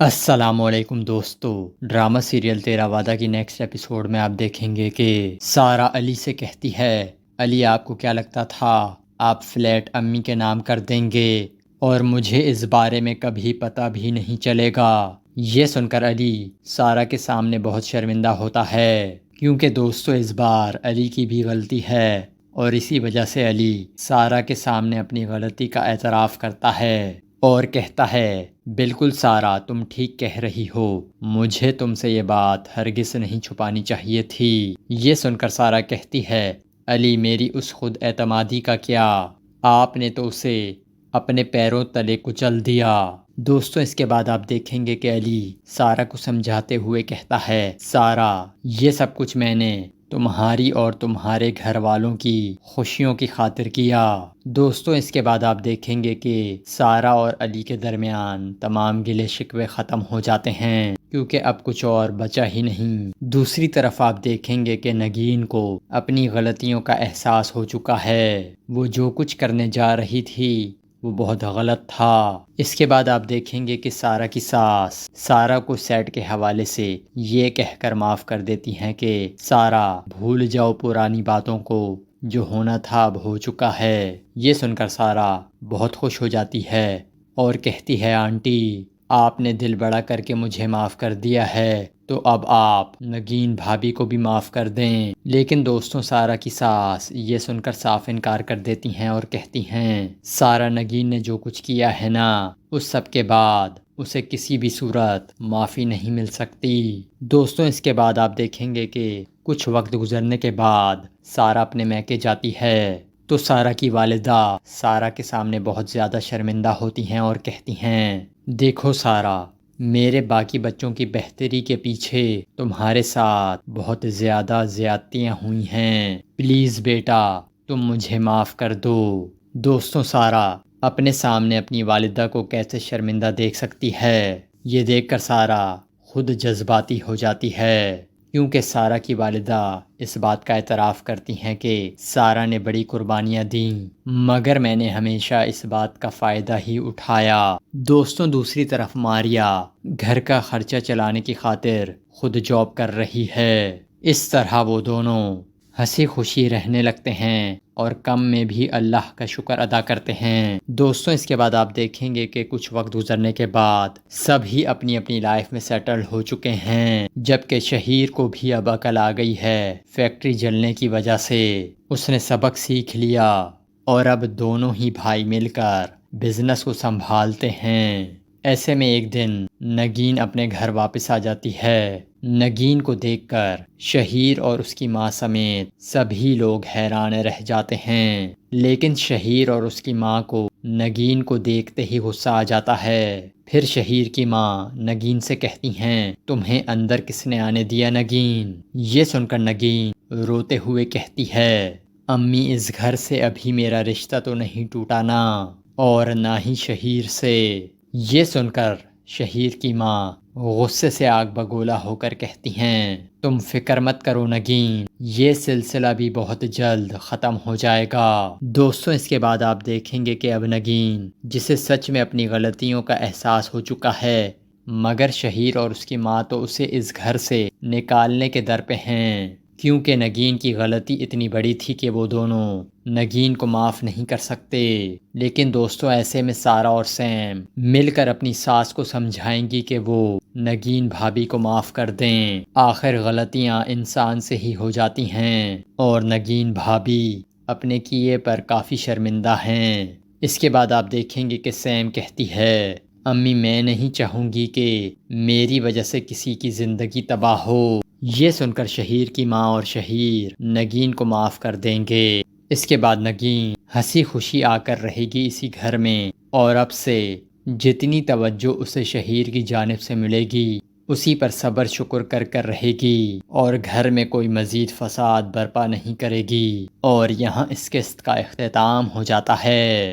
السلام علیکم دوستو، ڈرامہ سیریل تیرا وعدہ کی نیکسٹ ایپیسوڈ میں آپ دیکھیں گے کہ سارہ علی سے کہتی ہے، علی آپ کو کیا لگتا تھا آپ فلیٹ امی کے نام کر دیں گے اور مجھے اس بارے میں کبھی پتہ بھی نہیں چلے گا۔ یہ سن کر علی سارہ کے سامنے بہت شرمندہ ہوتا ہے، کیونکہ دوستو اس بار علی کی بھی غلطی ہے اور اسی وجہ سے علی سارہ کے سامنے اپنی غلطی کا اعتراف کرتا ہے اور کہتا ہے، بالکل سارہ تم ٹھیک کہہ رہی ہو، مجھے تم سے یہ بات ہرگز نہیں چھپانی چاہیے تھی۔ یہ سن کر سارہ کہتی ہے، علی میری اس خود اعتمادی کا کیا، آپ نے تو اسے اپنے پیروں تلے کچل دیا۔ دوستو اس کے بعد آپ دیکھیں گے کہ علی سارہ کو سمجھاتے ہوئے کہتا ہے، سارہ یہ سب کچھ میں نے تمہاری اور تمہارے گھر والوں کی خوشیوں کی خاطر کیا۔ دوستو اس کے بعد آپ دیکھیں گے کہ سارہ اور علی کے درمیان تمام گلے شکوے ختم ہو جاتے ہیں، کیونکہ اب کچھ اور بچا ہی نہیں۔ دوسری طرف آپ دیکھیں گے کہ نگین کو اپنی غلطیوں کا احساس ہو چکا ہے، وہ جو کچھ کرنے جا رہی تھی وہ بہت غلط تھا۔ اس کے بعد آپ دیکھیں گے کہ سارہ کی ساس سارہ کو سیٹ کے حوالے سے یہ کہہ کر معاف کر دیتی ہیں کہ سارہ بھول جاؤ پرانی باتوں کو، جو ہونا تھا اب ہو چکا ہے۔ یہ سن کر سارہ بہت خوش ہو جاتی ہے اور کہتی ہے، آنٹی آپ نے دل بڑا کر کے مجھے معاف کر دیا ہے، تو اب آپ نگین بھابھی کو بھی معاف کر دیں۔ لیکن دوستوں سارہ کی ساس یہ سن کر صاف انکار کر دیتی ہیں اور کہتی ہیں، سارہ نگین نے جو کچھ کیا ہے نا، اس سب کے بعد اسے کسی بھی صورت معافی نہیں مل سکتی۔ دوستوں اس کے بعد آپ دیکھیں گے کہ کچھ وقت گزرنے کے بعد سارہ اپنے میکے جاتی ہے تو سارہ کی والدہ سارہ کے سامنے بہت زیادہ شرمندہ ہوتی ہیں اور کہتی ہیں، دیکھو سارہ میرے باقی بچوں کی بہتری کے پیچھے تمہارے ساتھ بہت زیادہ زیادتیاں ہوئی ہیں، پلیز بیٹا تم مجھے معاف کر دو۔ دوستوں سارہ اپنے سامنے اپنی والدہ کو کیسے شرمندہ دیکھ سکتی ہے، یہ دیکھ کر سارہ خود جذباتی ہو جاتی ہے، کیونکہ سارہ کی والدہ اس بات کا اعتراف کرتی ہیں کہ سارہ نے بڑی قربانیاں دیں، مگر میں نے ہمیشہ اس بات کا فائدہ ہی اٹھایا۔ دوستوں دوسری طرف ماریا گھر کا خرچہ چلانے کی خاطر خود جاب کر رہی ہے۔ اس طرح وہ دونوں ہنسی خوشی رہنے لگتے ہیں اور کم میں بھی اللہ کا شکر ادا کرتے ہیں۔ دوستوں اس کے بعد آپ دیکھیں گے کہ کچھ وقت گزرنے کے بعد سبھی اپنی اپنی لائف میں سیٹل ہو چکے ہیں، جبکہ شہیر کو بھی اب عقل آ گئی ہے فیکٹری جلنے کی وجہ سے، اس نے سبق سیکھ لیا اور اب دونوں ہی بھائی مل کر بزنس کو سنبھالتے ہیں۔ ایسے میں ایک دن نگین اپنے گھر واپس آ جاتی ہے۔ نگین کو دیکھ کر شہیر اور اس کی ماں سمیت سبھی لوگ حیران رہ جاتے ہیں، لیکن شہیر اور اس کی ماں کو نگین کو دیکھتے ہی غصہ آ جاتا ہے۔ پھر شہیر کی ماں نگین سے کہتی ہیں، تمہیں اندر کس نے آنے دیا نگین؟ یہ سن کر نگین روتے ہوئے کہتی ہے، امی اس گھر سے ابھی میرا رشتہ تو نہیں ٹوٹا نا، اور نہ ہی شہیر سے۔ یہ سن کر شہیر کی ماں غصے سے آگ بگولا ہو کر کہتی ہیں، تم فکر مت کرو نگین، یہ سلسلہ بھی بہت جلد ختم ہو جائے گا۔ دوستوں اس کے بعد آپ دیکھیں گے کہ اب نگین جسے سچ میں اپنی غلطیوں کا احساس ہو چکا ہے، مگر شہیر اور اس کی ماں تو اسے اس گھر سے نکالنے کے در پہ ہیں، کیونکہ نگین کی غلطی اتنی بڑی تھی کہ وہ دونوں نگین کو معاف نہیں کر سکتے۔ لیکن دوستوں ایسے میں سارہ اور سیم مل کر اپنی ساس کو سمجھائیں گی کہ وہ نگین بھابھی کو معاف کر دیں، آخر غلطیاں انسان سے ہی ہو جاتی ہیں اور نگین بھابھی اپنے کیے پر کافی شرمندہ ہیں۔ اس کے بعد آپ دیکھیں گے کہ سیم کہتی ہے، امی میں نہیں چاہوں گی کہ میری وجہ سے کسی کی زندگی تباہ ہو۔ یہ سن کر شہیر کی ماں اور شہیر نگین کو معاف کر دیں گے۔ اس کے بعد نگین ہنسی خوشی آ کر رہے گی اسی گھر میں، اور اب سے جتنی توجہ اسے شہیر کی جانب سے ملے گی اسی پر صبر شکر کر کر رہے گی اور گھر میں کوئی مزید فساد برپا نہیں کرے گی۔ اور یہاں اس قسط کا اختتام ہو جاتا ہے۔